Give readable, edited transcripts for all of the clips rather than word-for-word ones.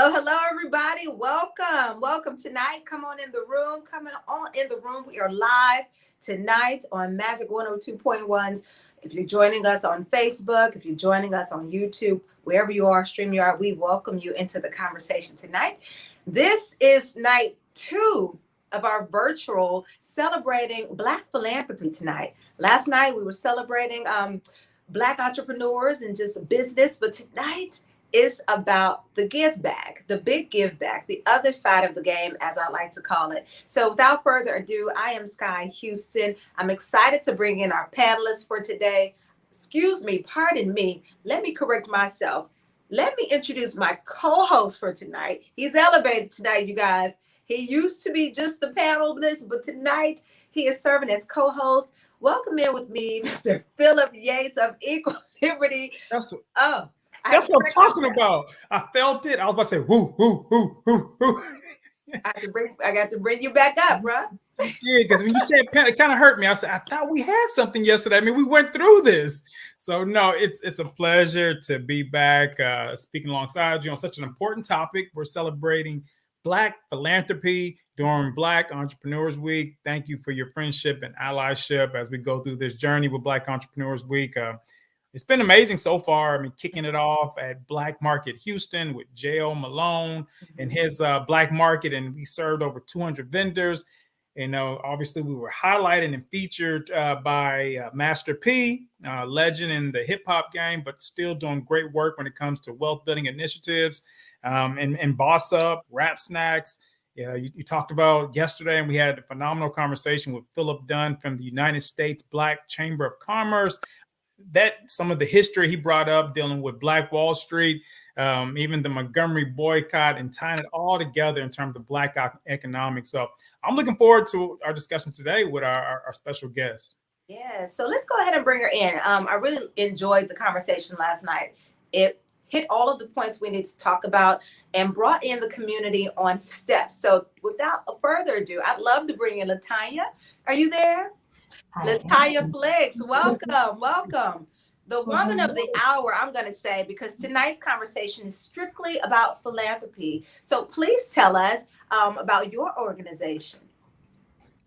Hello, everybody. Welcome tonight. Come on in the room. Coming on in the room. We are live tonight on Magic 102.1s. If you're joining us on Facebook, if you're joining us on YouTube, wherever you are, StreamYard, we welcome you into the conversation tonight. This is night 2 of our virtual celebrating Black philanthropy tonight. Last night we were celebrating Black entrepreneurs and just business, but tonight is about the give back, the big give back, the other side of the game, as I like to call it. So without further ado, I am Sky Houston. I'm excited to bring in our panelists for today. Excuse me, pardon me. Let me correct myself. Let me introduce my co-host for tonight. He's elevated tonight, you guys. He used to be just the panelist, but tonight he is serving as co-host. Welcome in with me, Mr. Phillip Yates of Equiliberty. That's what I'm talking about. I felt it. I was about to say, whoo, whoo, whoo, whoo, whoo. I got to bring you back up, bro. Yeah, because when you said pen, it kind of hurt me. I said, I thought we had something yesterday. I mean, we went through this. So no, it's a pleasure to be back speaking alongside you on such an important topic. We're celebrating Black philanthropy during Black Entrepreneurs Week. Thank you for your friendship and allyship as we go through this journey with Black Entrepreneurs Week. It's been amazing so far. I mean, kicking it off at Black Market Houston with J.O. Malone and his Black Market, and we served over 200 vendors. You know, obviously we were highlighted and featured by Master P, legend in the hip hop game, but still doing great work when it comes to wealth building initiatives and Boss Up, Rap Snacks. Yeah, you talked about yesterday, and we had a phenomenal conversation with Phillip Dunn from the United States Black Chamber of Commerce. That some of the history he brought up dealing with Black Wall Street, even the Montgomery boycott, and tying it all together in terms of Black economics. So I'm looking forward to our discussion today with our special guest. Yeah, so let's go ahead and bring her in. I really enjoyed the conversation last night. It hit all of the points we need to talk about and brought in the community on steps. So without further ado, I'd love to bring in LaTanya. Are you there? LaTanya Flicks, welcome. The woman of the hour, I'm going to say, because tonight's conversation is strictly about philanthropy. So please tell us about your organization.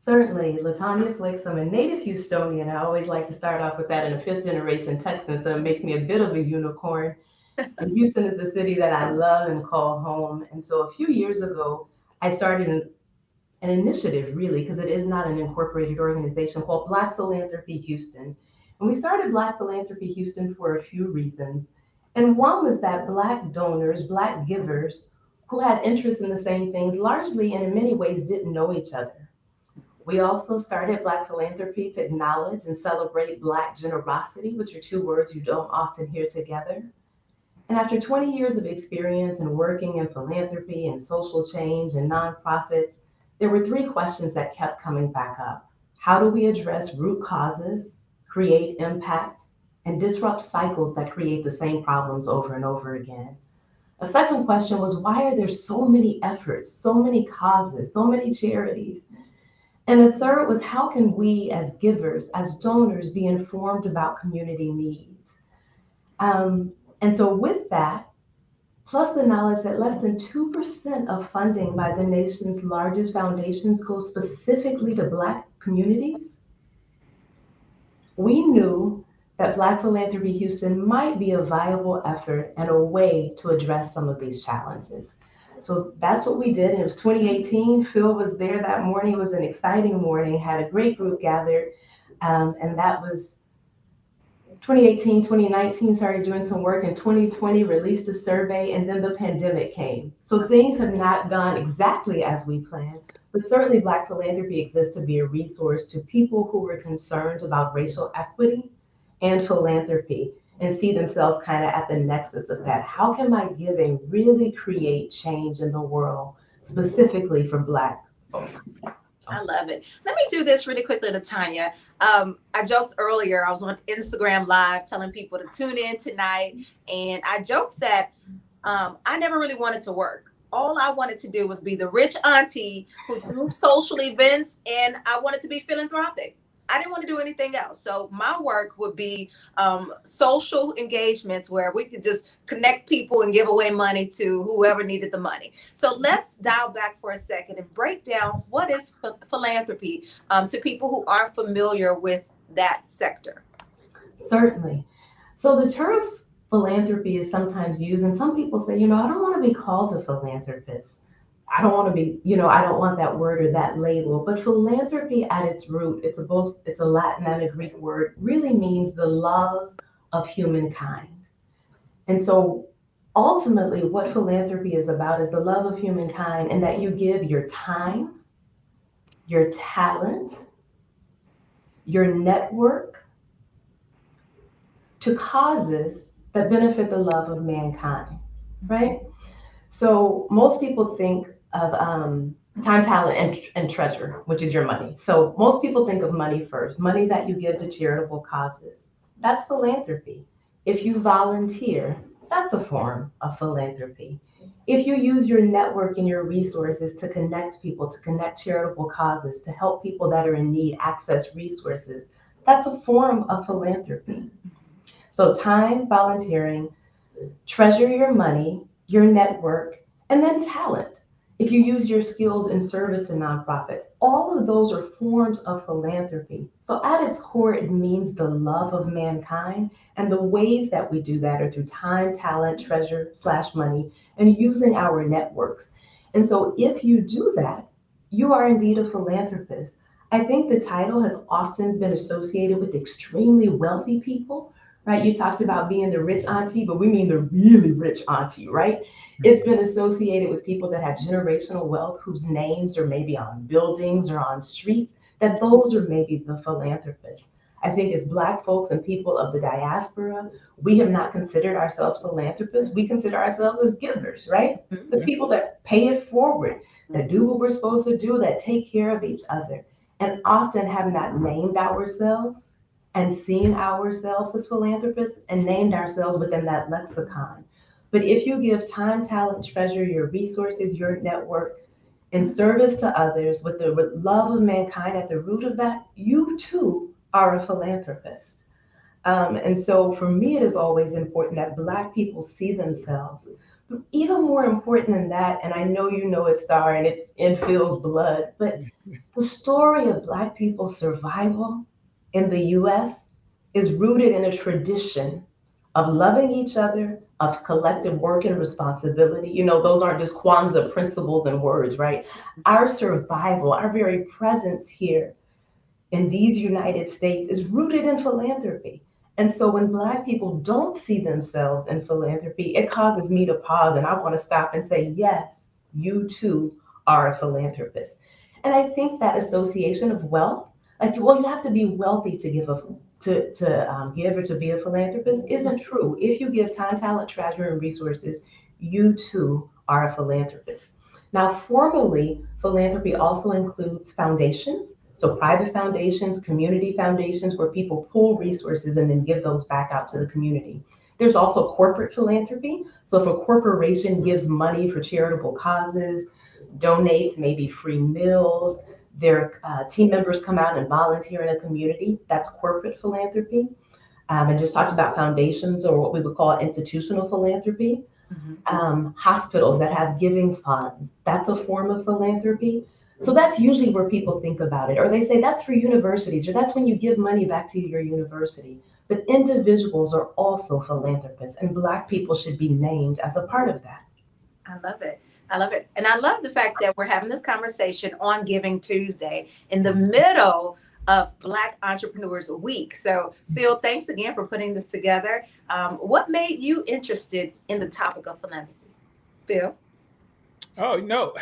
Certainly, LaTanya Flicks. I'm a native Houstonian. I always like to start off with that, in a fifth generation Texan, so it makes me a bit of a unicorn. And Houston is the city that I love and call home. And so a few years ago, I started an initiative, really, because it is not an incorporated organization, called Black Philanthropy Houston. And we started Black Philanthropy Houston for a few reasons. And one was that Black donors, Black givers who had interest in the same things, largely and in many ways didn't know each other. We also started Black Philanthropy to acknowledge and celebrate Black generosity, which are two words you don't often hear together. And after 20 years of experience in working in philanthropy and social change and nonprofits, there were 3 questions that kept coming back up. How do we address root causes, create impact, and disrupt cycles that create the same problems over and over again? A second question was, why are there so many efforts, so many causes, so many charities? And the third was, how can we as givers, as donors, be informed about community needs? And so with that, plus the knowledge that less than 2% of funding by the nation's largest foundations goes specifically to Black communities, we knew that Black Philanthropy Houston might be a viable effort and a way to address some of these challenges. So that's what we did. And it was 2018. Phil was there that morning. It was an exciting morning, had a great group gathered. And that was 2018, 2019, started doing some work. In 2020, released a survey, and then the pandemic came. So things have not gone exactly as we planned, but certainly Black philanthropy exists to be a resource to people who were concerned about racial equity and philanthropy and see themselves kind of at the nexus of that. How can my giving really create change in the world, specifically for Black folks? I love it. Let me do this really quickly, LaTanya. I joked earlier, I was on Instagram Live telling people to tune in tonight. And I joked that I never really wanted to work. All I wanted to do was be the rich auntie who threw social events, and I wanted to be philanthropic. I didn't want to do anything else. So my work would be social engagements where we could just connect people and give away money to whoever needed the money. So let's dial back for a second and break down what is philanthropy to people who aren't familiar with that sector. Certainly. So the term philanthropy is sometimes used, and some people say, I don't want to be called a philanthropist. I don't want to be, I don't want that word or that label. But philanthropy at its root, it's a Latin and a Greek word, really means the love of humankind. And so ultimately what philanthropy is about is the love of humankind, and that you give your time, your talent, your network to causes that benefit the love of mankind, right? So most people think of time, talent, and treasure, which is your money. So most people think of money first, money that you give to charitable causes. That's philanthropy. If you volunteer, that's a form of philanthropy. If you use your network and your resources to connect people, to connect charitable causes, to help people that are in need access resources, that's a form of philanthropy. So time, volunteering, treasure your money, your network, and then talent. If you use your skills in service to nonprofits, all of those are forms of philanthropy. So at its core, it means the love of mankind. And the ways that we do that are through time, talent, treasure/money, and using our networks. And so if you do that, you are indeed a philanthropist. I think the title has often been associated with extremely wealthy people, right? You talked about being the rich auntie, but we mean the really rich auntie, right? It's been associated with people that have generational wealth whose names are maybe on buildings or on streets, that those are maybe the philanthropists. I think as Black folks and people of the diaspora, we have not considered ourselves philanthropists. We consider ourselves as givers, right? The people that pay it forward, that do what we're supposed to do, that take care of each other, and often have not named ourselves and seen ourselves as philanthropists and named ourselves within that lexicon. But if you give time, talent, treasure, your resources, your network in service to others with the love of mankind at the root of that, you too are a philanthropist. And so for me, it is always important that Black people see themselves. But even more important than that, and I know you know it, Star, and it's in Phil's blood, but the story of Black people's survival in the US is rooted in a tradition of loving each other, of collective work and responsibility. Those aren't just Kwanzaa principles and words, right? Our survival, our very presence here in these United States is rooted in philanthropy. And so when Black people don't see themselves in philanthropy, it causes me to pause, and I want to stop and say, yes, you too are a philanthropist. And I think that association of wealth, you have to be wealthy to give give or to be a philanthropist, isn't true. If you give time, talent, treasure, and resources, you too are a philanthropist. Now, formally, philanthropy also includes foundations. So private foundations, community foundations, where people pool resources and then give those back out to the community. There's also corporate philanthropy. So if a corporation gives money for charitable causes, donates maybe free meals, their team members come out and volunteer in a community, that's corporate philanthropy. And just talked about foundations, or what we would call institutional philanthropy. Hospitals that have giving funds, that's a form of philanthropy. So that's usually where people think about it. Or they say that's for universities, or that's when you give money back to your university. But individuals are also philanthropists, and Black people should be named as a part of that. I love it. I love it. And I love the fact that we're having this conversation on Giving Tuesday in the middle of Black Entrepreneurs Week. So, Phil, thanks again for putting this together. What made you interested in the topic of philanthropy? Phil? Oh, no.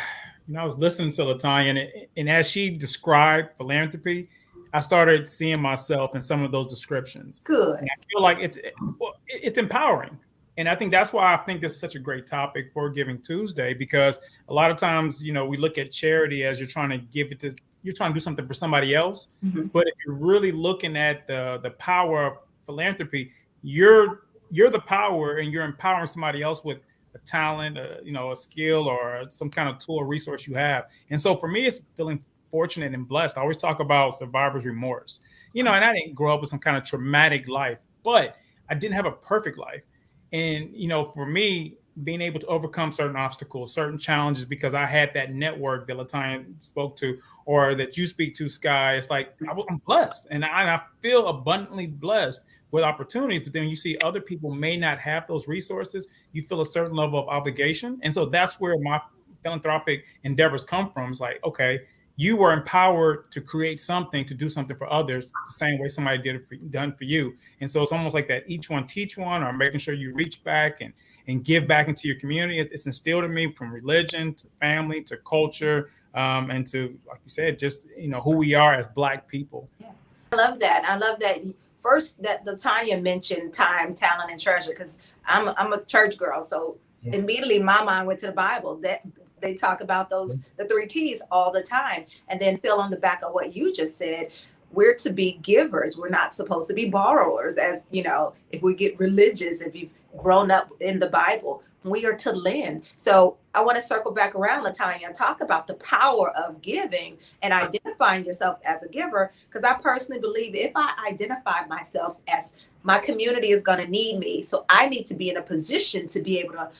I was listening to LaTanya, and as she described philanthropy, I started seeing myself in some of those descriptions. Good. And I feel like it's empowering. And I think that's why I think this is such a great topic for Giving Tuesday, because a lot of times, we look at charity as you're trying to do something for somebody else. Mm-hmm. But if you're really looking at the power of philanthropy, you're the power, and you're empowering somebody else with a talent, a skill, or some kind of tool or resource you have. And so for me, it's feeling fortunate and blessed. I always talk about survivor's remorse, and I didn't grow up with some kind of traumatic life, but I didn't have a perfect life. And, for me, being able to overcome certain obstacles, certain challenges, because I had that network that Latanya spoke to, or that you speak to, Sky. It's like I'm blessed, and I feel abundantly blessed with opportunities. But then you see other people may not have those resources. You feel a certain level of obligation, and so that's where my philanthropic endeavors come from. It's like, okay, you were empowered to create something, to do something for others, the same way somebody done for you. And so it's almost like that each one teach one, or making sure you reach back and give back into your community. It's instilled in me from religion to family to culture, and to, like you said, just who we are as Black people. Yeah. I love that. First, that Latanya mentioned time, talent, and treasure, because I'm a church girl, so immediately my mind went to the Bible. That they talk about the 3 T's all the time. And then fill on the back of what you just said, we're to be givers. We're not supposed to be borrowers. As if we get religious, if you've grown up in the Bible, we are to lend. So I want to circle back around, Latanya, and talk about the power of giving and identifying yourself as a giver. Because I personally believe if I identify myself as my community is going to need me, so I need to be in a position to be able to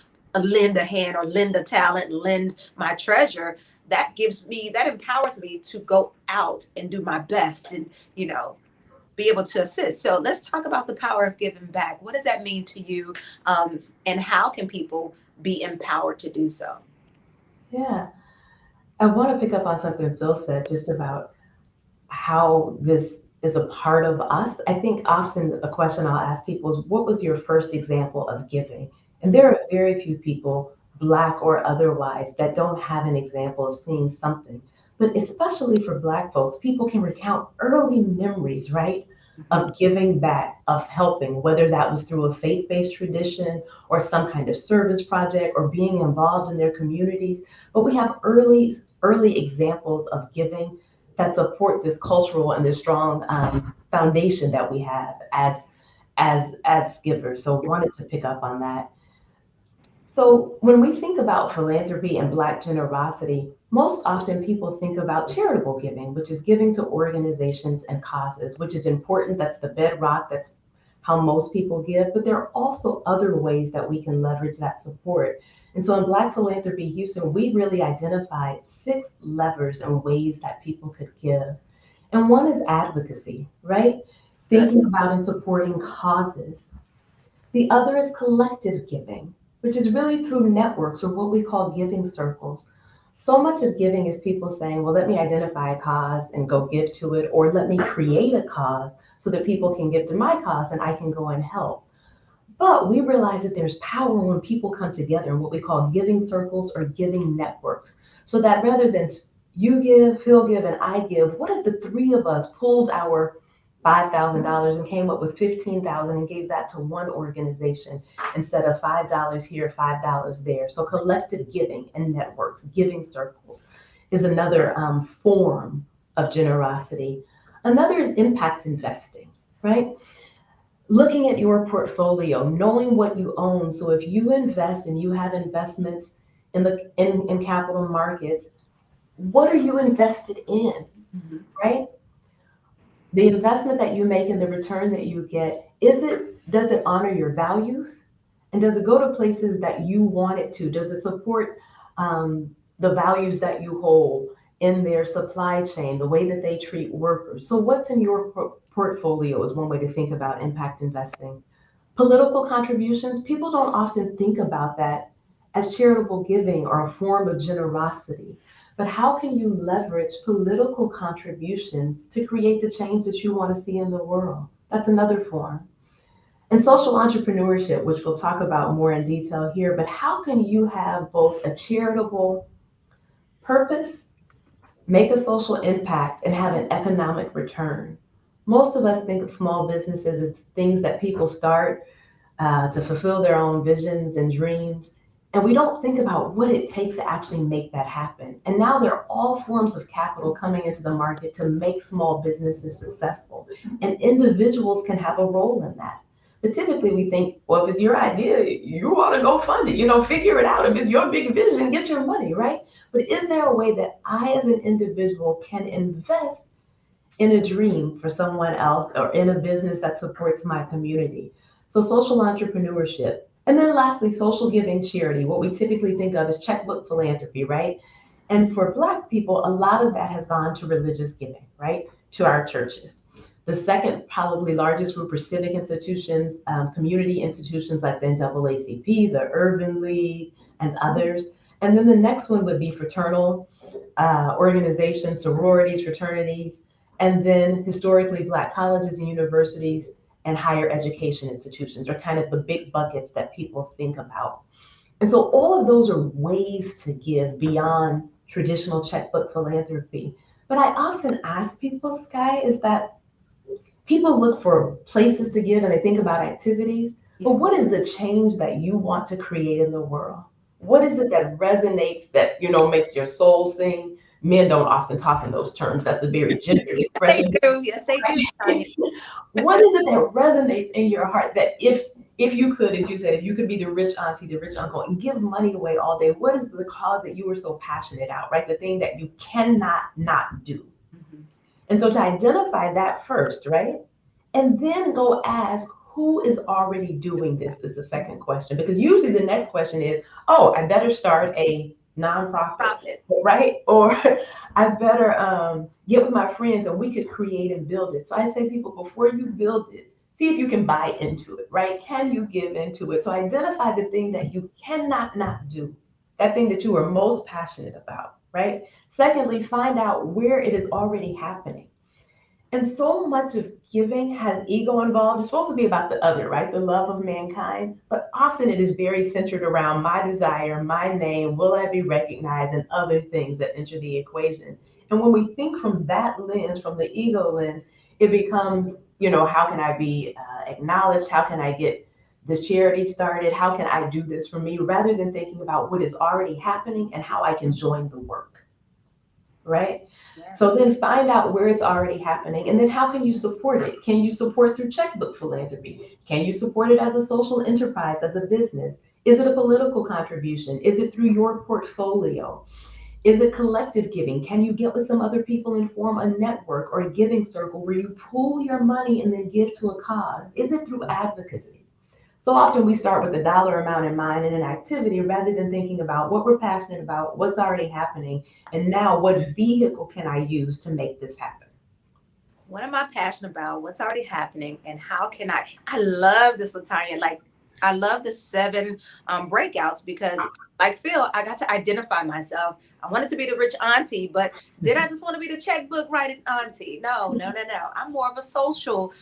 lend a hand, or lend a talent, lend my treasure. That empowers me to go out and do my best and, be able to assist. So let's talk about the power of giving back. What does that mean to you? And how can people be empowered to do so? Yeah, I want to pick up on something Phil said just about how this is a part of us. I think often a question I'll ask people is, what was your first example of giving? And there are very few people, Black or otherwise, that don't have an example of seeing something. But especially for Black folks, people can recount early memories, right, of giving back, of helping, whether that was through a faith-based tradition or some kind of service project or being involved in their communities. But we have early examples of giving that support this cultural and this strong foundation that we have as givers. So wanted to pick up on that. So when we think about philanthropy and Black generosity, most often people think about charitable giving, which is giving to organizations and causes, which is important. That's the bedrock. That's how most people give. But there are also other ways that we can leverage that support. And so in Black Philanthropy Houston, we really identified 6 levers and ways that people could give. And one is advocacy, right? Thinking about and supporting causes. The other is collective giving, which is really through networks, or what we call giving circles. So much of giving is people saying, well, let me identify a cause and go give to it, or let me create a cause so that people can give to my cause and I can go and help. But we realize that there's power when people come together in what we call giving circles or giving networks. So that rather than you give, Phil give, and I give, what if the 3 of us pulled our $5,000 and came up with $15,000 and gave that to one organization instead of $5 here, $5 there. So collective giving and networks, giving circles, is another form of generosity. Another is impact investing, right? Looking at your portfolio, knowing what you own. So if you invest and you have investments in capital markets, what are you invested in, right? The investment that you make and the return that you get, does it honor your values? And does it go to places that you want it to? Does it support the values that you hold in their supply chain, the way that they treat workers? So what's in your portfolio is one way to think about impact investing. Political contributions, people don't often think about that as charitable giving or a form of generosity. But how can you leverage political contributions to create the change that you want to see in the world? That's another form. And social entrepreneurship, which we'll talk about more in detail here, but how can you have both a charitable purpose, make a social impact, and have an economic return? Most of us think of small businesses as things that people start to fulfill their own visions and dreams. And we don't think about what it takes to actually make that happen. And now there are all forms of capital coming into the market to make small businesses successful. And individuals can have a role in that. But typically we think, well, if it's your idea, you ought to go fund it, figure it out. If it's your big vision, get your money, right? But is there a way that I as an individual can invest in a dream for someone else or in a business that supports my community? So social entrepreneurship. And then lastly, social giving, charity. What we typically think of as checkbook philanthropy, right? And for Black people, a lot of that has gone to religious giving, right? To our churches. The second, probably largest group are civic institutions, community institutions like the NAACP, the Urban League, and others. And then the next one would be fraternal organizations, sororities, fraternities, and then historically Black colleges and universities and higher education institutions are kind of the big buckets that people think about. And so all of those are ways to give beyond traditional checkbook philanthropy. But I often ask people, Sky, is that people look for places to give and they think about activities, but what is the change that you want to create in the world? What is it that resonates, that makes your soul sing? Men don't often talk in those terms. That's a very gendered expression. Yes, they do. What is it that resonates in your heart that if you could, as you said, if you could be the rich auntie, the rich uncle, and give money away all day, what is the cause that you were so passionate about, right? The thing that you cannot not do. And so to identify that first, right? And then go ask who is already doing this is the second question. Because usually the next question is, oh, I better start a nonprofit, right? Or I better get with my friends and we could create and build it. So I say people, before you build it, see if you can buy into it, right? Can you give into it? So identify the thing that you cannot not do, that thing that you are most passionate about, right? Secondly, find out where it is already happening. And so much of giving has ego involved. It's supposed to be about the other, right? The love of mankind. But often it is very centered around my desire, my name, will I be recognized, and other things that enter the equation. And when we think from that lens, from the ego lens, it becomes, how can I be acknowledged? How can I get this charity started? How can I do this for me? Rather than thinking about what is already happening and how I can join the work, right? Yeah. So then find out where it's already happening, and then how can you support it? Can you support through checkbook philanthropy? Can you support it as a social enterprise, as a business? Is it a political contribution? Is it through your portfolio? Is it collective giving? Can you get with some other people and form a network or a giving circle where you pool your money and then give to a cause? Is it through advocacy? So often we start with a dollar amount in mind and an activity rather than thinking about what we're passionate about, what's already happening, and now what vehicle can I use to make this happen? What am I passionate about? What's already happening? And how can I love this, LaTanya. I love the 7 breakouts because like Phil, I got to identify myself. I wanted to be the rich auntie, but did I just want to be the checkbook writing auntie? No. I'm more of a social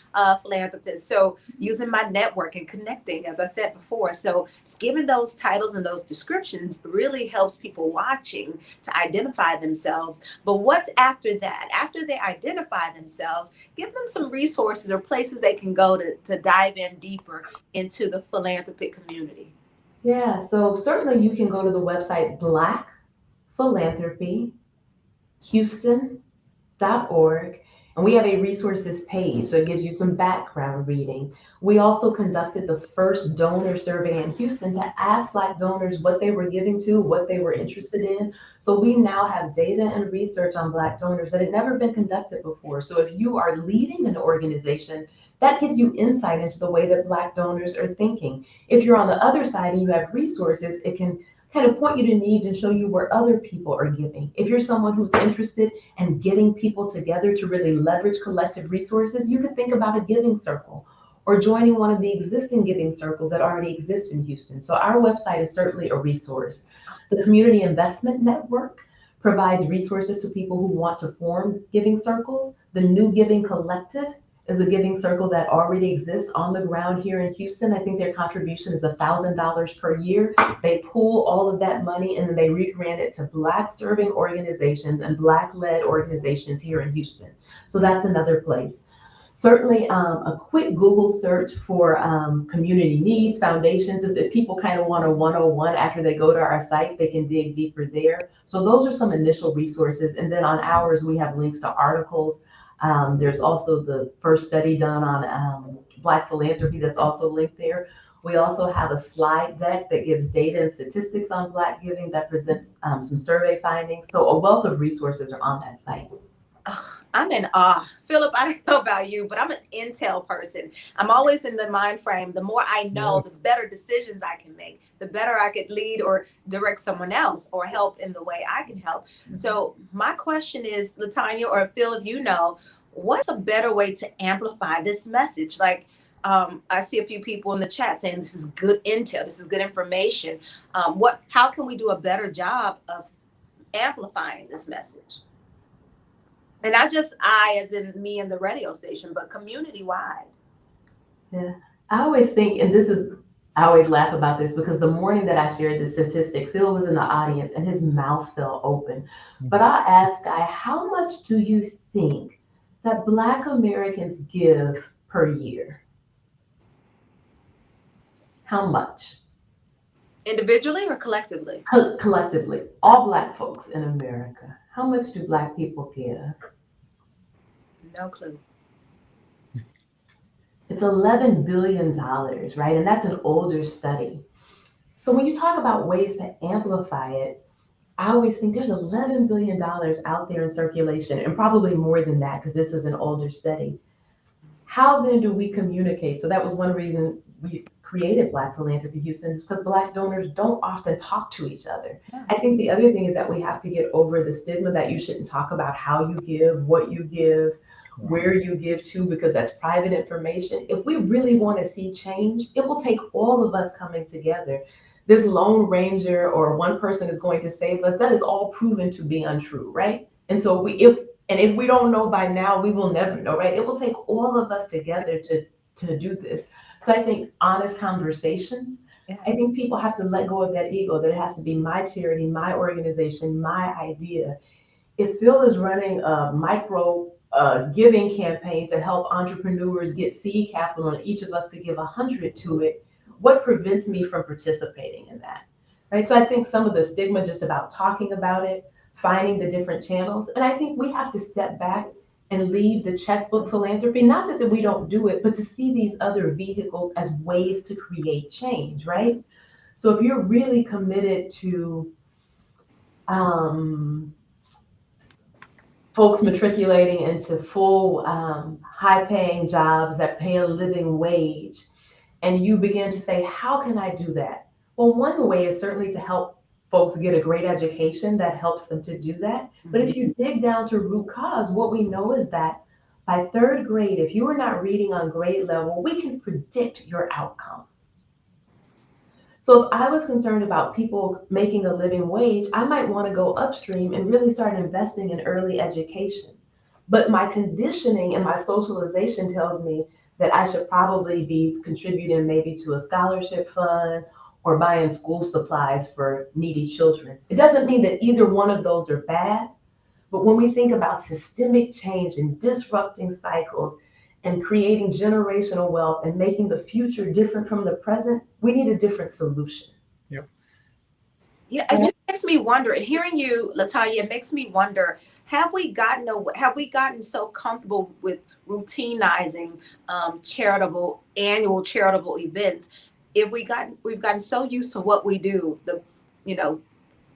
philanthropist. So using my network and connecting, as I said before. So giving those titles and those descriptions really helps people watching to identify themselves. But what's after that? After they identify themselves, give them some resources or places they can go to dive in deeper into the philanthropic community. Yeah, so certainly you can go to the website blackphilanthropyhouston.org, and we have a resources page, so it gives you some background reading. We also conducted the first donor survey in Houston to ask Black donors what they were giving to, what they were interested in. So we now have data and research on Black donors that had never been conducted before. So if you are leading an organization, that gives you insight into the way that Black donors are thinking. If you're on the other side and you have resources, it can kind of point you to needs and show you where other people are giving. If you're someone who's interested in getting people together to really leverage collective resources, you could think about a giving circle or joining one of the existing giving circles that already exist in Houston. So our website is certainly a resource. The Community Investment Network provides resources to people who want to form giving circles. The New Giving Collective is a giving circle that already exists on the ground here in Houston. I think their contribution is $1,000 per year. They pool all of that money and then they regrant it to Black serving organizations and Black-led organizations here in Houston. So that's another place. Certainly a quick Google search for community needs, foundations. If people kind of want a 101 after they go to our site, they can dig deeper there. So those are some initial resources. And then on ours, we have links to articles. There's also the first study done on Black Philanthropy that's also linked there. We also have a slide deck that gives data and statistics on Black giving that presents some survey findings. So a wealth of resources are on that site. I'm in awe. Phillip, I don't know about you, but I'm an intel person. I'm always in the mind frame. The more I know, Yes. the better decisions I can make, the better I could lead or direct someone else or help in the way I can help. So my question is, Latanya or Phillip, what's a better way to amplify this message? Like, I see a few people in the chat saying this is good intel, this is good information. How can we do a better job of amplifying this message? And not just I, as in me and the radio station, but community-wide. Yeah, I always think, and I always laugh about this because the morning that I shared the statistic, Phil was in the audience and his mouth fell open. But I asked Guy, how much do you think that Black Americans give per year? How much? Individually or collectively? Collectively, all Black folks in America. How much do Black people give? No clue. It's $11 billion, right? And that's an older study. So when you talk about ways to amplify it, I always think there's $11 billion out there in circulation, and probably more than that because this is an older study. How then do we communicate? So that was one reason we created Black Philanthropy Houston, is because Black donors don't often talk to each other. Yeah. I think the other thing is that we have to get over the stigma that you shouldn't talk about how you give, what you give, where you give to, because that's private information. If we really want to see change, it will take all of us coming together. This Lone Ranger or one person is going to save us, that is all proven to be untrue, right? And so if we don't know by now, we will never know, right? It will take all of us together to do this. So I think honest conversations, Yeah. I think people have to let go of that ego, that it has to be my charity, my organization, my idea. If Phil is running a micro giving campaign to help entrepreneurs get seed capital and each of us could give 100 to it, what prevents me from participating in that, right? So I think some of the stigma just about talking about it, finding the different channels, and I think we have to step back and leave the checkbook philanthropy, not that we don't do it, but to see these other vehicles as ways to create change, right? So if you're really committed to folks matriculating into full high-paying jobs that pay a living wage, and you begin to say, how can I do that? Well, one way is certainly to help folks get a great education that helps them to do that. But if you dig down to root cause, what we know is that by third grade, if you are not reading on grade level, we can predict your outcome. So if I was concerned about people making a living wage, I might want to go upstream and really start investing in early education. But my conditioning and my socialization tells me that I should probably be contributing maybe to a scholarship fund or buying school supplies for needy children. It doesn't mean that either one of those are bad, but when we think about systemic change and disrupting cycles and creating generational wealth and making the future different from the present, we need a different solution. Yep. Yeah, it just makes me wonder. Hearing you, Latanya, it makes me wonder: have we gotten so comfortable with routinizing annual charitable events? If we've gotten so used to what we do, the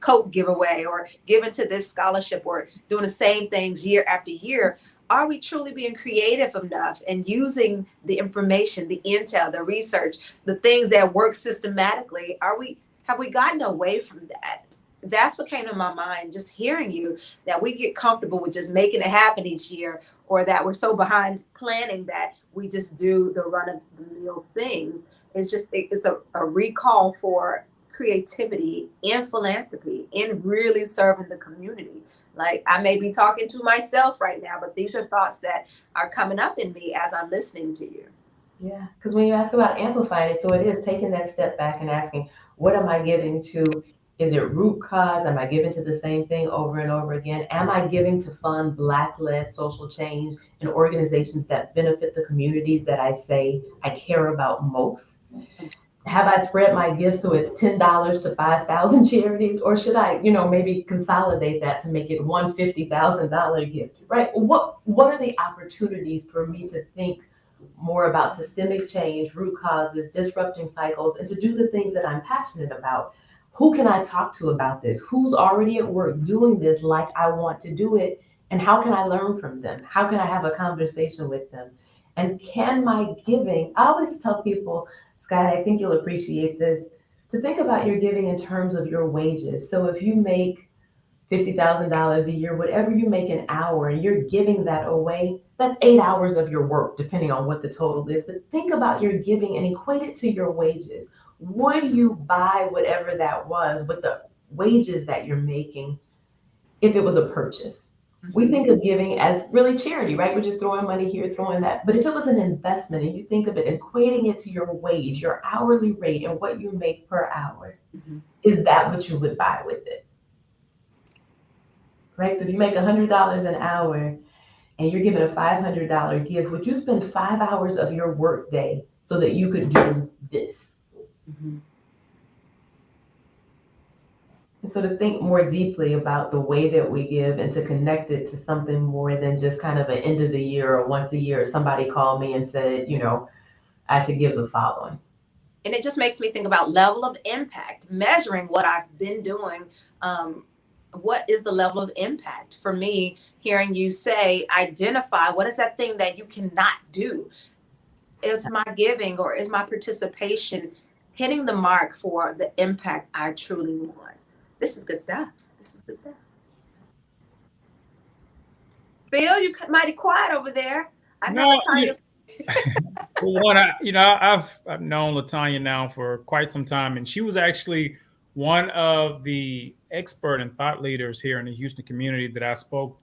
coat giveaway or giving to this scholarship or doing the same things year after year, are we truly being creative enough and using the information, the intel, the research, the things that work systematically? Have we gotten away from that? That's what came to my mind just hearing you, that we get comfortable with just making it happen each year, or that we're so behind planning that we just do the run of the mill things. It's a recall for creativity in philanthropy, in really serving the community. Like, I may be talking to myself right now, but these are thoughts that are coming up in me as I'm listening to you. Yeah, because when you ask about amplifying it, so it is taking that step back and asking, what am I giving to? Is it root cause? Am I giving to the same thing over and over again? Am I giving to fund Black-led social change and organizations that benefit the communities that I say I care about most? Have I spread my gifts so it's $10 to 5,000 charities, or should I, maybe consolidate that to make it one $50,000 gift, right? What are the opportunities for me to think more about systemic change, root causes, disrupting cycles, and to do the things that I'm passionate about. Who can I talk to about this? Who's already at work doing this like I want to do it? And how can I learn from them? How can I have a conversation with them? And can my giving, I always tell people, Scott, I think you'll appreciate this, to think about your giving in terms of your wages. So if you make $50,000 a year, whatever you make an hour, and you're giving that away, that's 8 hours of your work, depending on what the total is. But think about your giving and equate it to your wages. Would you buy whatever that was with the wages that you're making if it was a purchase? We think of giving as really charity, right? We're just throwing money here, throwing that. But if it was an investment and you think of it, equating it to your wage, your hourly rate, and what you make per hour, is that what you would buy with it? Right? So if you make $100 an hour and you're given a $500 gift, would you spend 5 hours of your work day so that you could do this? And so to think more deeply about the way that we give and to connect it to something more than just kind of an end of the year or once a year, somebody called me and said, I should give the following. And it just makes me think about level of impact, measuring what I've been doing. What is the level of impact? For me, hearing you say, identify what is that thing that you cannot do? Is my giving or is my participation hitting the mark for the impact I truly want? This is good stuff. Phil, you mighty quiet over there. I know Latanya's. I've known Latanya now for quite some time, and she was actually one of the expert and thought leaders here in the Houston community that I spoke,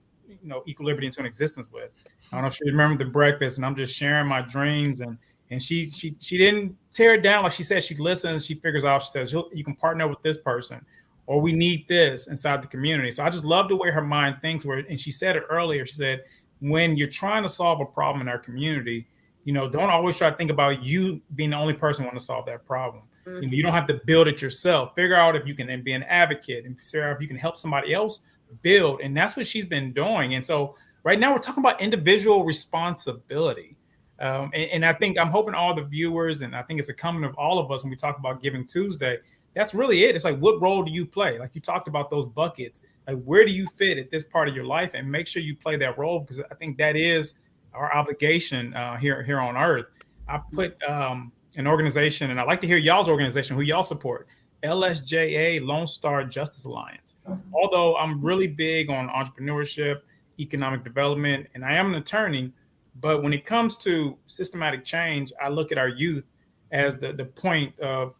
Equiliberty into an existence with. I don't know if you remember the breakfast, and I'm just sharing my dreams, and she didn't tear it down. Like she said, she listens, she figures out, she says, you can partner with this person, or we need this inside the community. So I just love the way her mind thinks. And she said it earlier. She said, when you're trying to solve a problem in our community, don't always try to think about you being the only person who want to solve that problem. You don't have to build it yourself. Figure out if you can be an advocate and figure out if you can help somebody else build. And that's what she's been doing. And so right now we're talking about individual responsibility. And I think I'm hoping all the viewers, and I think it's a coming of all of us when we talk about Giving Tuesday, that's really it. It's like, what role do you play? Like you talked about those buckets, like where do you fit at this part of your life, and make sure you play that role, because I think that is our obligation here on earth. I put an organization, and I'd like to hear y'all's organization, who y'all support, LSJA, Lone Star Justice Alliance. Although I'm really big on entrepreneurship, economic development, and I am an attorney, but when it comes to systematic change, I look at our youth as the point of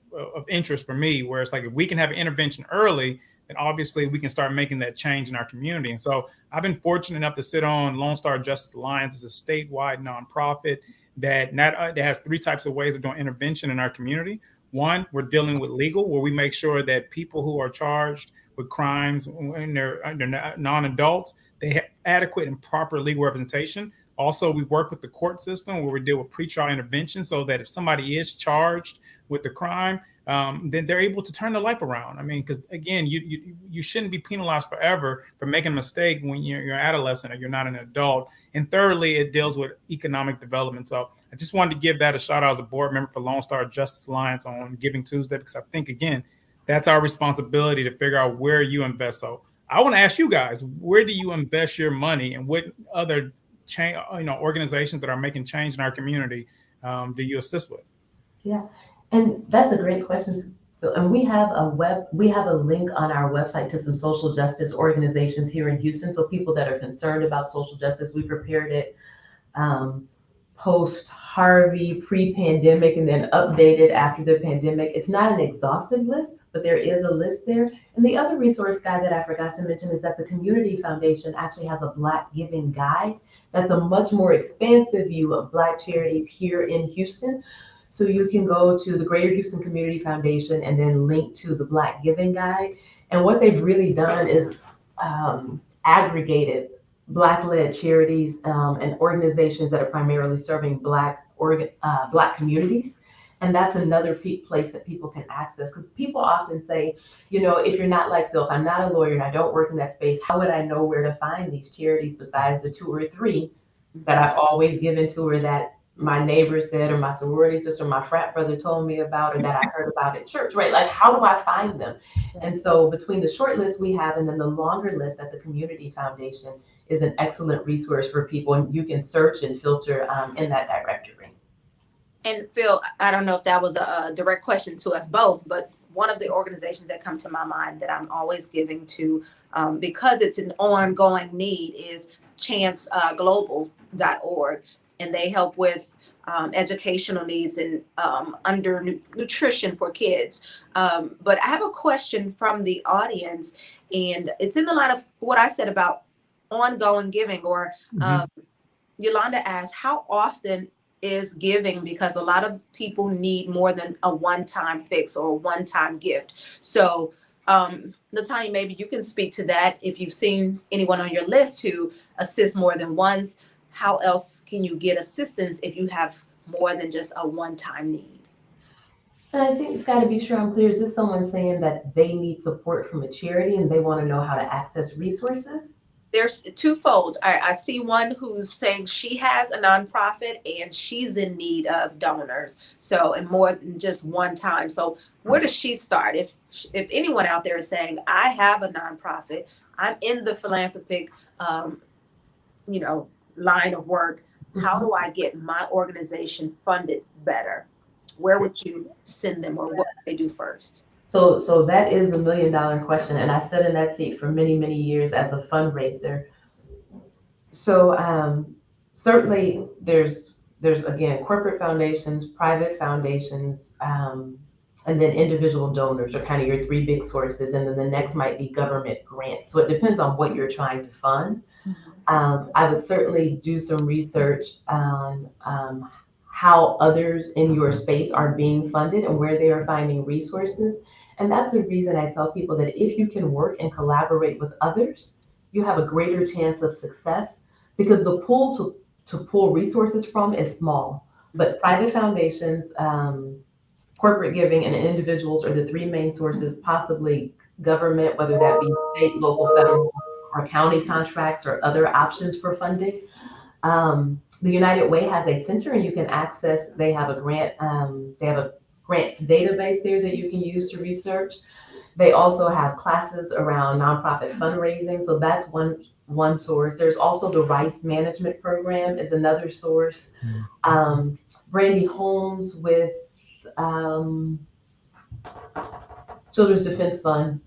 interest for me, where it's like, if we can have an intervention early, then obviously we can start making that change in our community. And so I've been fortunate enough to sit on Lone Star Justice Alliance as a statewide nonprofit that has three types of ways of doing intervention in our community. One, we're dealing with legal, where we make sure that people who are charged with crimes when they're non-adults, they have adequate and proper legal representation. Also, we work with the court system, where we deal with pretrial intervention, so that if somebody is charged with the crime, then they're able to turn their life around. I mean, because again, you shouldn't be penalized forever for making a mistake when you're an adolescent or you're not an adult. And thirdly, it deals with economic development. So I just wanted to give that a shout out as a board member for Lone Star Justice Alliance on Giving Tuesday, because I think, again, that's our responsibility to figure out where you invest. So I want to ask you guys, where do you invest your money, and what other organizations that are making change in our community do you assist with? Yeah, and that's a great question. And we have a link on our website to some social justice organizations here in Houston. So people that are concerned about social justice, we prepared it post Harvey, pre-pandemic, and then updated after the pandemic. It's not an exhaustive list, but there is a list there. And the other resource guide that I forgot to mention is that the Community Foundation actually has a Black Giving Guide. That's a much more expansive view of Black charities here in Houston. So you can go to the Greater Houston Community Foundation and then link to the Black Giving Guide. And what they've really done is aggregated Black-led charities and organizations that are primarily serving Black communities. And that's another place that people can access, because people often say, if you're not like Phil, if I'm not a lawyer and I don't work in that space, how would I know where to find these charities besides the two or three that I've always given to, or that my neighbor said, or my sorority sister, my frat brother told me about, or that I heard about at church, right? Like, how do I find them? And so between the short list we have and then the longer list at the Community Foundation is an excellent resource for people. And you can search and filter in that directory. And Phil, I don't know if that was a direct question to us both, but one of the organizations that come to my mind that I'm always giving to, because it's an ongoing need, is chanceglobal.org. And they help with educational needs and under nutrition for kids. But I have a question from the audience, and it's in the line of what I said about ongoing giving, or Yolanda asked, how often is giving, because a lot of people need more than a one-time fix or a one-time gift. So Latanya, maybe you can speak to that. If you've seen anyone on your list who assists more than once, how else can you get assistance if you have more than just a one-time need? And I think it's got to be sure I'm clear. Is this someone saying that they need support from a charity and they want to know how to access resources? There's twofold. I see one who's saying she has a nonprofit and she's in need of donors. So, and more than just one time. So where does she start? If anyone out there is saying, I have a nonprofit, I'm in the philanthropic, line of work, how do I get my organization funded better? Where would you send them, or what would they do first? So that is the $1 million question. And I sat in that seat for many, many years as a fundraiser. So certainly there's again, corporate foundations, private foundations, and then individual donors are kind of your three big sources. And then the next might be government grants. So it depends on what you're trying to fund. I would certainly do some research on how others in your space are being funded and where they are finding resources. And that's the reason I tell people that if you can work and collaborate with others, you have a greater chance of success, because the pool to pull resources from is small. But private foundations, corporate giving, and individuals are the three main sources, possibly government, whether that be state, local, federal, or county contracts or other options for funding. The United Way has a center, and you can access, they have a grants database there that you can use to research. They also have classes around nonprofit fundraising. So that's one source. There's also the Rice Management Program is another source. Brandy Holmes with Children's Defense Fund.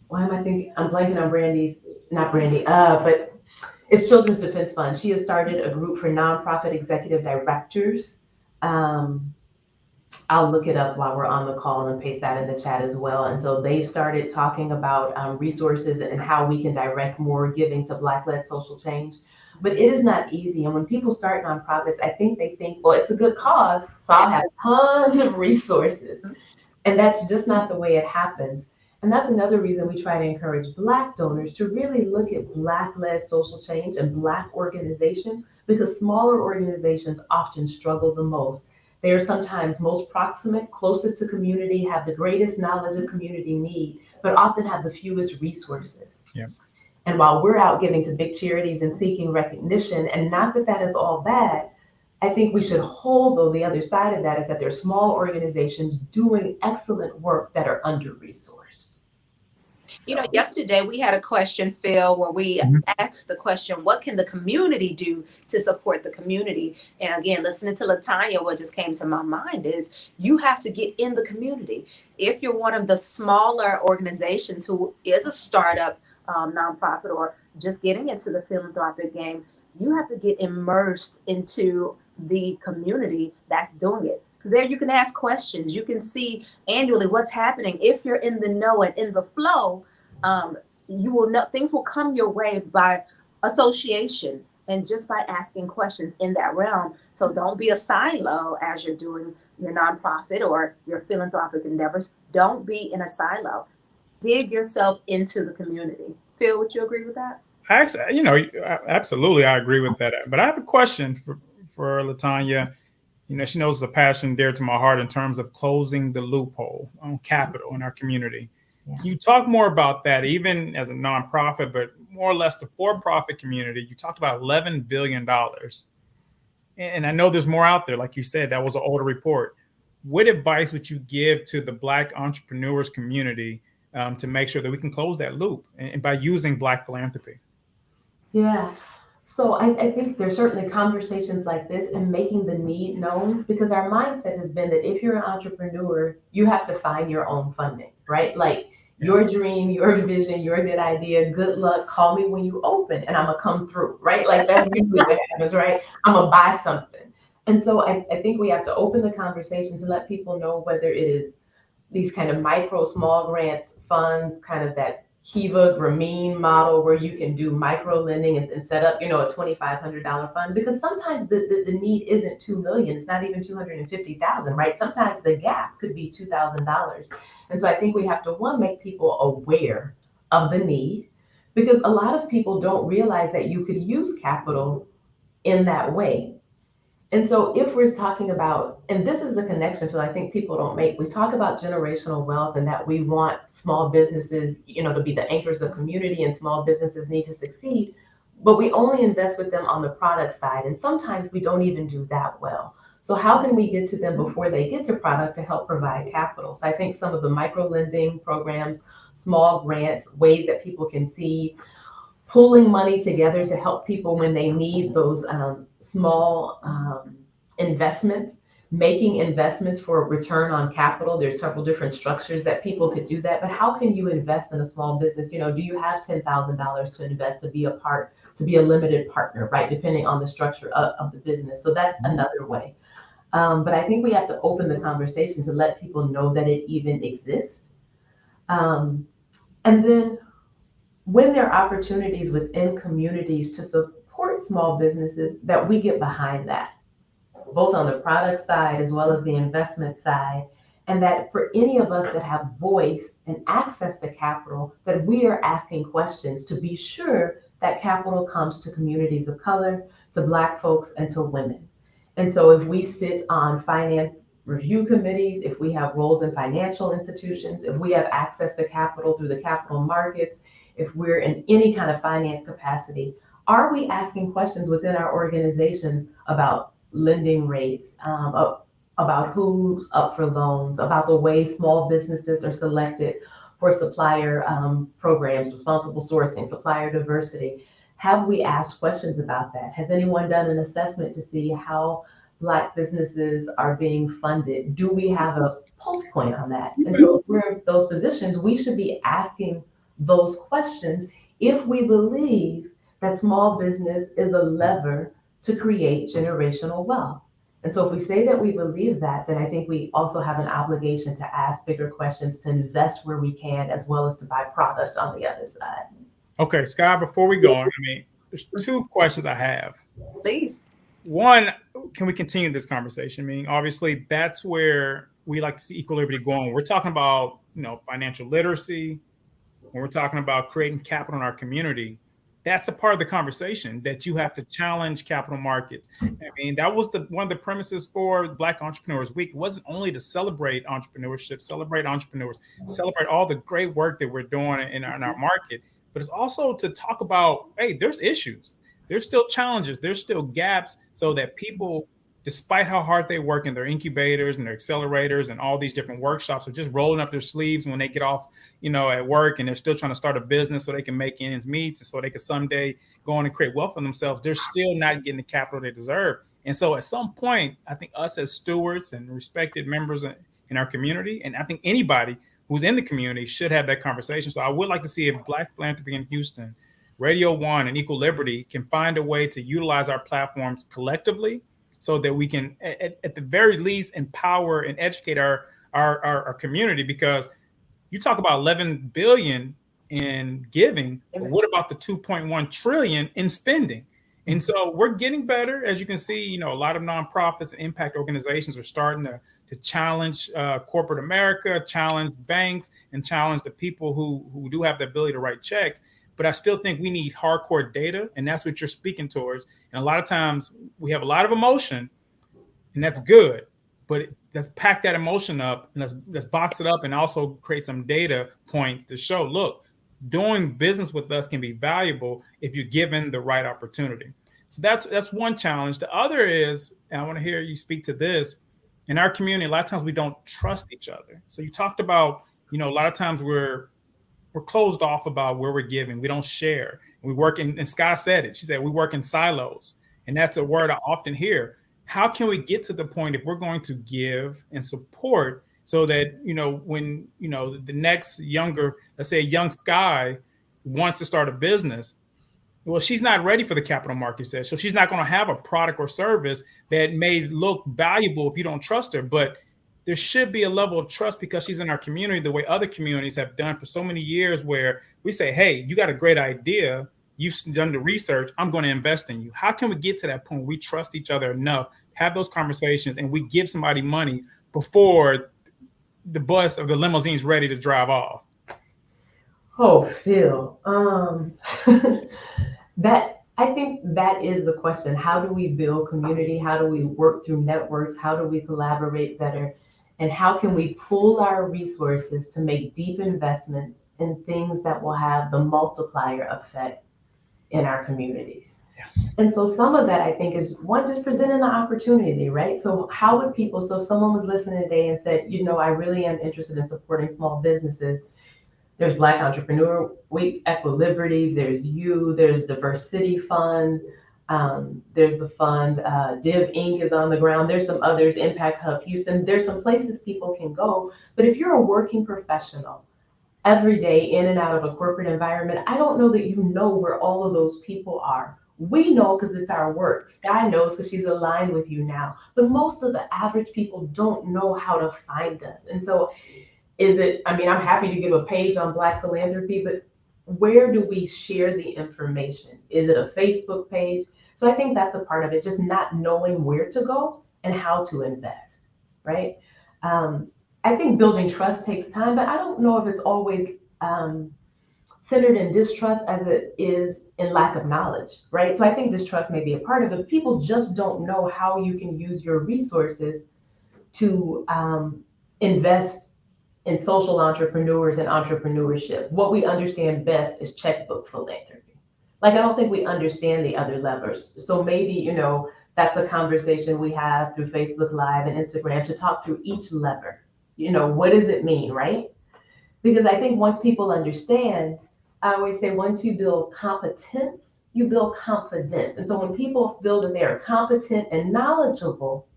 Why am I thinking? I'm blanking on but it's Children's Defense Fund. She has started a group for nonprofit executive directors. I'll look it up while we're on the call and paste that in the chat as well. And so they've started talking about resources and how we can direct more giving to Black-led social change. But it is not easy. And when people start nonprofits, I think they think, well, it's a good cause, so I'll have tons of resources. And that's just not the way it happens. And that's another reason we try to encourage Black donors to really look at Black-led social change and Black organizations, because smaller organizations often struggle the most. They are sometimes most proximate, closest to community, have the greatest knowledge of community need, but often have the fewest resources. Yeah. And while we're out giving to big charities and seeking recognition, and not that that is all bad, I think we should hold, though, the other side of that is that there are small organizations doing excellent work that are under-resourced. Yesterday we had a question, Phil, where we asked the question, what can the community do to support the community? And again, listening to Latanya, what just came to my mind is you have to get in the community. If you're one of the smaller organizations who is a startup nonprofit or just getting into the philanthropic game, you have to get immersed into the community that's doing it. Because there you can ask questions. You can see annually what's happening. If you're in the know and in the flow, you will know things will come your way by association and just by asking questions in that realm. So don't be a silo as you're doing your nonprofit or your philanthropic endeavors. Don't be in a silo. Dig yourself into the community. Phil, would you agree with that? Absolutely, I agree with that. But I have a question for Latanya. She knows the passion dear to my heart in terms of closing the loophole on capital in our community. Yeah. Can you talk more about that, even as a nonprofit, but more or less the for-profit community? You talked about $11 billion. and I know there's more out there, like you said, that was an older report. What advice would you give to the Black entrepreneurs community to make sure that we can close that loop and by using Black philanthropy? Yeah. So I think there's certainly conversations like this and making the need known, because our mindset has been that if you're an entrepreneur, you have to find your own funding, right? Like your dream, your vision, your good idea, good luck, call me when you open and I'm gonna come through, right? Like that's usually what happens, right? I'm gonna buy something. And so I think we have to open the conversation to let people know whether it is these kind of micro small grants, funds, kind of that Kiva Grameen model where you can do micro lending and set up, a $2,500 fund, because sometimes the need isn't 2 million, it's not even 250,000, right? Sometimes the gap could be $2,000. And so I think we have to, one, make people aware of the need, because a lot of people don't realize that you could use capital in that way. And so if we're talking about, and this is the connection that I think people don't make, we talk about generational wealth and that we want small businesses, to be the anchors of community, and small businesses need to succeed, but we only invest with them on the product side. And sometimes we don't even do that well. So how can we get to them before they get to product to help provide capital? So I think some of the micro lending programs, small grants, ways that people can see, pulling money together to help people when they need those small investments, making investments for return on capital. There's several different structures that people could do that, but how can you invest in a small business? Do you have $10,000 to invest to be a limited partner, right? Depending on the structure of the business. So that's another way. But I think we have to open the conversation to let people know that it even exists. And then when there are opportunities within communities to support small businesses, that we get behind that, both on the product side as well as the investment side. And that for any of us that have voice and access to capital, that we are asking questions to be sure that capital comes to communities of color, to Black folks, and to women. And so if we sit on finance review committees, if we have roles in financial institutions, if we have access to capital through the capital markets, if we're in any kind of finance capacity, are we asking questions within our organizations about lending rates, about who's up for loans, about the way small businesses are selected for supplier programs, responsible sourcing, supplier diversity? Have we asked questions about that? Has anyone done an assessment to see how Black businesses are being funded? Do we have a pulse point on that? And so if we're in those positions, we should be asking those questions if we believe that small business is a lever to create generational wealth. And so if we say that we believe that, then I think we also have an obligation to ask bigger questions, to invest where we can, as well as to buy product on the other side. Okay, Sky, before we go on, there's two questions I have. Please. One, can we continue this conversation? Obviously, that's where we like to see Equiliberty going. We're talking about, financial literacy. When we're talking about creating capital in our community, that's a part of the conversation, that you have to challenge capital markets. That was one of the premises for Black Entrepreneurs Week. It wasn't only to celebrate entrepreneurship, celebrate entrepreneurs, celebrate all the great work that we're doing in our market, but it's also to talk about, hey, there's issues, there's still challenges, there's still gaps, so that people, despite how hard they work in their incubators and their accelerators and all these different workshops, are just rolling up their sleeves when they get off, at work, and they're still trying to start a business so they can make ends meet, and so they can someday go on and create wealth for themselves. They're still not getting the capital they deserve. And so at some point, I think us as stewards and respected members in our community, and I think anybody who's in the community, should have that conversation. So I would like to see if Black Philanthropy in Houston, Radio One, and Equiliberty can find a way to utilize our platforms collectively, so that we can, at the very least, empower and educate our community. Because you talk about 11 billion in giving, but what about the 2.1 trillion in spending? And so we're getting better. As you can see, a lot of nonprofits and impact organizations are starting to challenge corporate America, challenge banks, and challenge the people who do have the ability to write checks. But I still think we need hardcore data, and that's what you're speaking towards. And a lot of times we have a lot of emotion, and that's good, but let's pack that emotion up and let's box it up, and also create some data points to show, look, doing business with us can be valuable if you're given the right opportunity. So that's one challenge. The other is, and I want to hear you speak to this, in our community, a lot of times we don't trust each other. So you talked about, a lot of times we're closed off about where we're giving. We don't share. We work in, and Sky said it. She said, we work in silos. And that's a word I often hear. How can we get to the point if we're going to give and support so that, when, the next younger, let's say a young Sky wants to start a business, well, she's not ready for the capital markets there. So she's not going to have a product or service that may look valuable if you don't trust her. But there should be a level of trust because she's in our community the way other communities have done for so many years, where we say, hey, you got a great idea. You've done the research. I'm going to invest in you. How can we get to that point? We trust each other enough, have those conversations, and we give somebody money before the bus or the limousine's ready to drive off. Oh, Phil, I think that is the question. How do we build community? How do we work through networks? How do we collaborate better? And how can we pool our resources to make deep investments in things that will have the multiplier effect in our communities? Yeah. And so some of that, I think, is one, just presenting the opportunity, right? So how would people, so if someone was listening today and said, I really am interested in supporting small businesses, there's Black Entrepreneur Week, Equiliberty, there's there's Diverse City Fund, there's the fund, Div Inc. is on the ground, there's some others, Impact Hub Houston, there's some places people can go. But if you're a working professional, every day in and out of a corporate environment, I don't know that you know where all of those people are. We know because it's our work. Sky knows because she's aligned with you now. But most of the average people don't know how to find us. And so I'm happy to give a page on Black philanthropy, but where do we share the information? Is it a Facebook page? So I think that's a part of it, just not knowing where to go and how to invest, right? I think building trust takes time, but I don't know if it's always centered in distrust as it is in lack of knowledge, right? So I think distrust may be a part of it. People just don't know how you can use your resources to invest in social entrepreneurs and entrepreneurship. What we understand best is checkbook philanthropy. I don't think we understand the other levers. So maybe, that's a conversation we have through Facebook Live and Instagram to talk through each lever. What does it mean, right? Because I think once people understand, I always say, once you build competence, you build confidence. And so when people feel that they are competent and knowledgeable,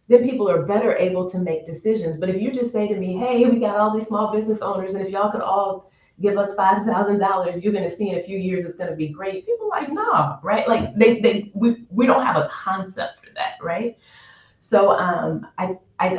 then people are better able to make decisions. But if you just say to me, hey, we got all these small business owners, and if y'all could all give us $5,000, you're going to see in a few years it's going to be great. People are like, no, right? We don't have a concept for that, right? So I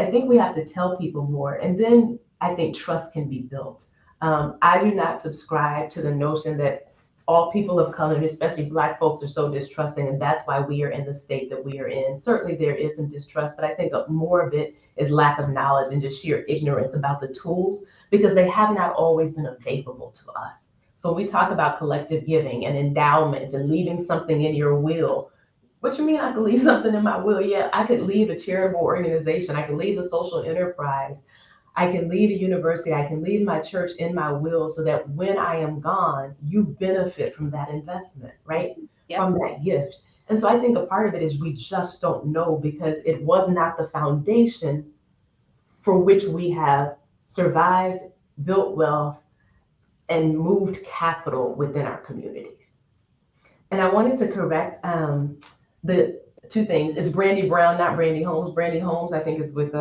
think we have to tell people more. And then I think trust can be built. I do not subscribe to the notion that all people of color, and especially Black folks, are so distrusting, and that's why we are in the state that we are in. Certainly there is some distrust, but I think more of it is lack of knowledge and just sheer ignorance about the tools, because they have not always been available to us. So when we talk about collective giving and endowments and leaving something in your will, what you mean I could leave something in my will? Yeah, I could leave a charitable organization, I could leave a social enterprise, I can leave a university, I can leave my church in my will, so that when I am gone, you benefit from that investment, right? Yep. From that gift. And so I think a part of it is we just don't know, because it was not the foundation for which we have survived, built wealth, and moved capital within our communities. And I wanted to correct the two things. It's Brandy Brown, not Brandy Holmes. Brandy Holmes, I think, is with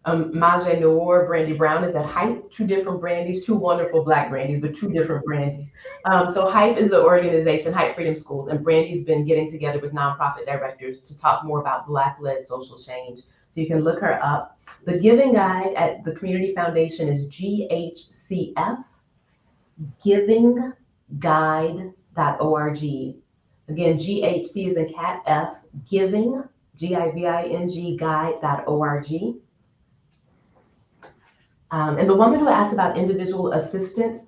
Maje Noor. Brandy Brown is at Hype. Two different Brandies, two wonderful Black Brandies, but two different Brandies. So Hype is the organization, Hype Freedom Schools, and Brandy's been getting together with nonprofit directors to talk more about Black-led social change. So you can look her up. The giving guide at the Community Foundation is GHCF, givingguide.org. Again, GHC is in cat, F, giving, GIVING, guide.org. And the woman who asked about individual assistance,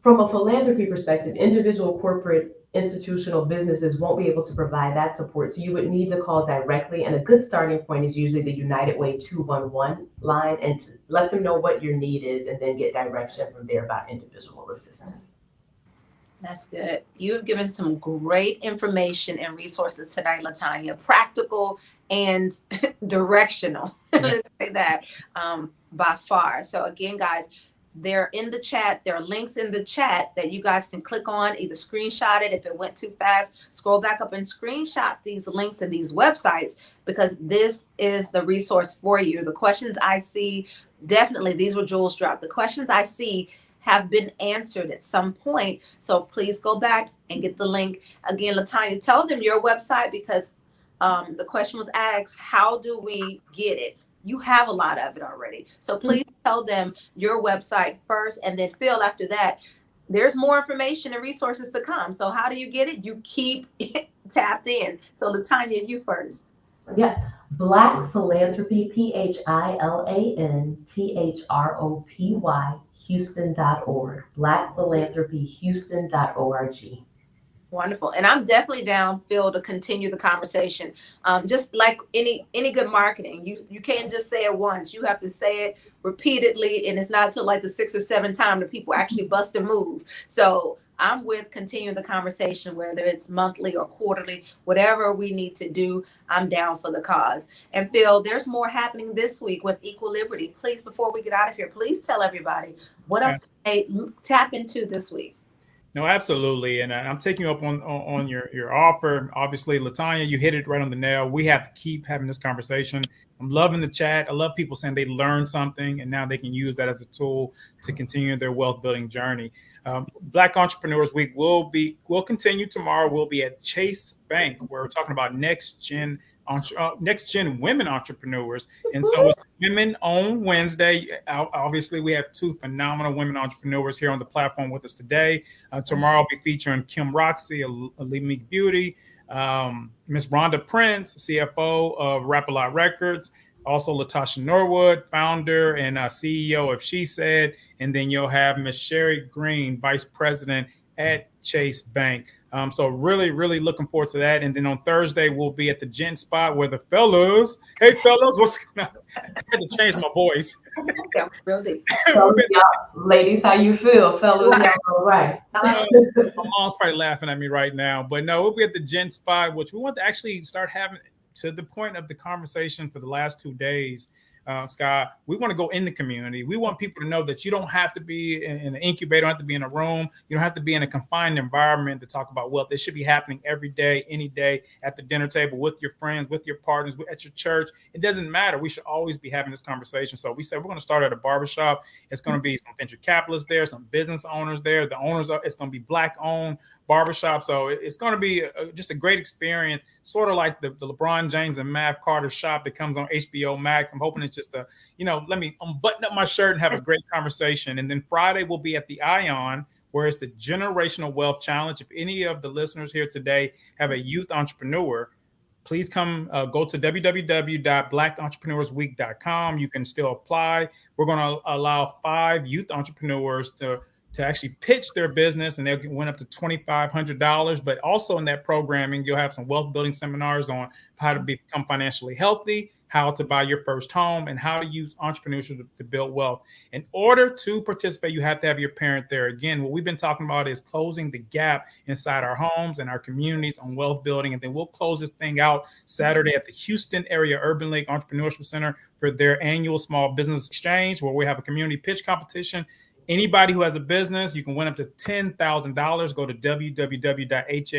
from a philanthropy perspective, individual, corporate, institutional businesses won't be able to provide that support. So you would need to call directly. And a good starting point is usually the United Way 211 line, and to let them know what your need is, and then get direction from there about individual assistance. That's good. You have given some great information and resources tonight, LaTanya, practical and directional. Let's say that by far. So again, guys, they're in the chat. There are links in the chat that you guys can click on, either screenshot it. If it went too fast, scroll back up and screenshot these links and these websites, because this is the resource for you. The questions I see, definitely, these were jewels dropped. The questions I see have been answered at some point. So please go back and get the link. Again, LaTanya, tell them your website, because the question was asked, how do we get it? You have a lot of it already. So please tell them your website first, and then Phil, after that, there's more information and resources to come. So how do you get it? You keep tapped in. So LaTanya, you first. Yes. Black Philanthropy, Philanthropy, Houston.org. BlackPhilanthropyHouston.org. Wonderful. And I'm definitely down, Phil, to continue the conversation. Just like any good marketing, you can't just say it once. You have to say it repeatedly, and it's not until like the 6th or 7th time that people actually bust a move. So I'm with continuing the conversation, whether it's monthly or quarterly, whatever we need to do, I'm down for the cause. And Phil, there's more happening this week with Equiliberty. Please, before we get out of here, please tell everybody what else they tap into this week. No, absolutely. And I'm taking you up on your offer. Obviously, LaTanya, you hit it right on the nail. We have to keep having this conversation. I'm loving the chat. I love people saying they learned something and now they can use that as a tool to continue their wealth building journey. Black Entrepreneurs Week will continue tomorrow. We'll be at Chase Bank, where we're talking about next gen women entrepreneurs. And so it's Women on Wednesday. Obviously, we have 2 phenomenal women entrepreneurs here on the platform with us today. Tomorrow I'll be featuring Kim Roxy, Alimi Beauty, Miss Rhonda Prince, CFO of Rap-A-Lot Records, also Latasha Norwood, founder and CEO of She Said, and then you'll have Miss Sherry Green, Vice President at Chase Bank. So really, really looking forward to that. And then on Thursday, we'll be at the Gent Spot where the fellas, hey fellas, I had to change my voice. Really. Ladies, how you feel? Fellas, y'all all right. My mom's probably laughing at me right now. But no, we'll be at the Gent Spot, which we want to actually start having, to the point of the conversation for the last 2 days. Scott, we want to go in the community. We want people to know that you don't have to be in an incubator, don't have to be in a room. You don't have to be in a confined environment to talk about wealth. It should be happening every day, any day, at the dinner table, with your friends, with your partners, at your church. It doesn't matter. We should always be having this conversation. So we said we're going to start at a barbershop. It's going to be some venture capitalists there, some business owners there. The owners it's going to be Black-owned barbershop. So it's going to be just a great experience, sort of like the LeBron James and Mav Carter shop that comes on HBO Max. I'm hoping it's just let me button up my shirt and have a great conversation. And then Friday we'll be at the Ion, where it's the Generational Wealth Challenge. If any of the listeners here today have a youth entrepreneur, please come go to www.blackentrepreneursweek.com. You can still apply. We're going to allow 5 youth entrepreneurs to actually pitch their business, and they'll win up to $2,500. But also in that programming, you'll have some wealth building seminars on how to become financially healthy, how to buy your first home, and how to use entrepreneurship to build wealth. In order to participate, you have to have your parent there. Again, what we've been talking about is closing the gap inside our homes and our communities on wealth building. And then we'll close this thing out Saturday at the Houston Area Urban League Entrepreneurship Center for their annual small business exchange, where we have a community pitch competition. Anybody who has a business, you can win up to $10,000. Go to www.haul.org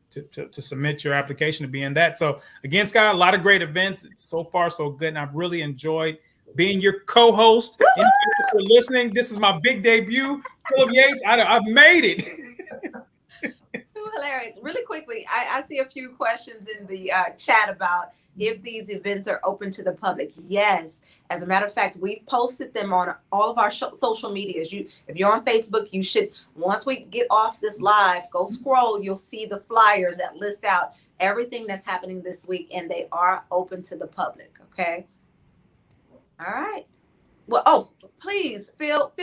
to submit your application to be in that. So again, Scott, a lot of great events. So far, so good. And I've really enjoyed being your co-host. And if you're listening, this is my big debut. Phillip Yates, I've made it. Hilarious. Really quickly, I see a few questions in the chat about if these events are open to the public. Yes. As a matter of fact, we've posted them on all of our social medias. If you're on Facebook, you should, once we get off this live, go scroll. You'll see the flyers that list out everything that's happening this week, and they are open to the public. Okay. All right. Well, please, Phil,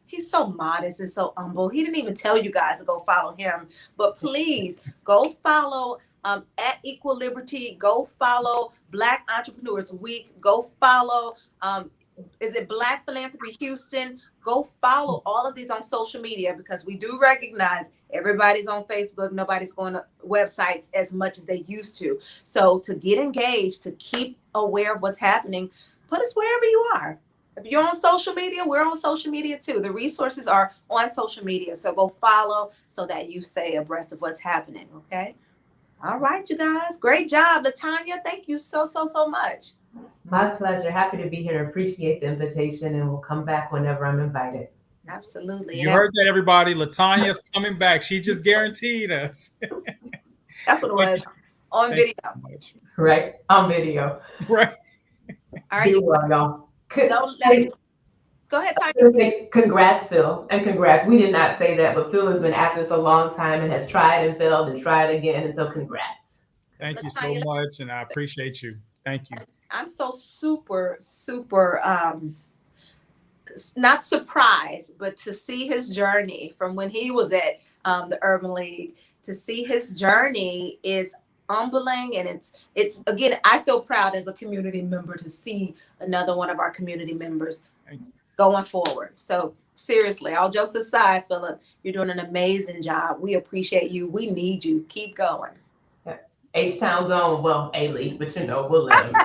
he's so modest and so humble. He didn't even tell you guys to go follow him, but please go follow at Equiliberty. Go follow Black Entrepreneurs Week. Go follow is it Black Philanthropy Houston? Go follow all of these on social media, because we do recognize everybody's on Facebook. Nobody's going to websites as much as they used to. So to get engaged, to keep aware of what's happening, put us wherever you are. If you're on social media, we're on social media too. The resources are on social media. So go follow so that you stay abreast of what's happening. Okay. All right, you guys. Great job. LaTanya, thank you so much. My pleasure. Happy to be here and appreciate the invitation, and we'll come back whenever I'm invited. Absolutely. You heard that, everybody. LaTanya's coming back. She just guaranteed us. That's what it was. On video. Right. On video. Right. All right. Y'all. Don't let me... Go ahead, Tanya. Congrats, Phil. And congrats. We did not say that, but Phil has been at this a long time and has tried and failed and tried again. And so congrats. Thank you so much. And I appreciate you. Thank you. I'm so super not surprised, but to see his journey from when he was at the Urban League, to see his journey is humbling. And it's again, I feel proud as a community member to see another one of our community members going forward. So seriously, all jokes aside, Phillip, you're doing an amazing job. We appreciate you. We need you. Keep going. H-Town's own, well, A-Leaf, but we'll let him.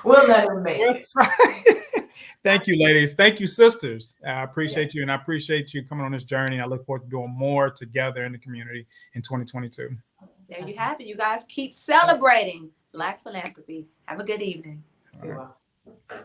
We'll let him make it. Thank you, ladies. Thank you, sisters. I appreciate you, and I appreciate you coming on this journey. I look forward to doing more together in the community in 2022. There you have it. You guys keep celebrating Black philanthropy. Have a good evening. All right.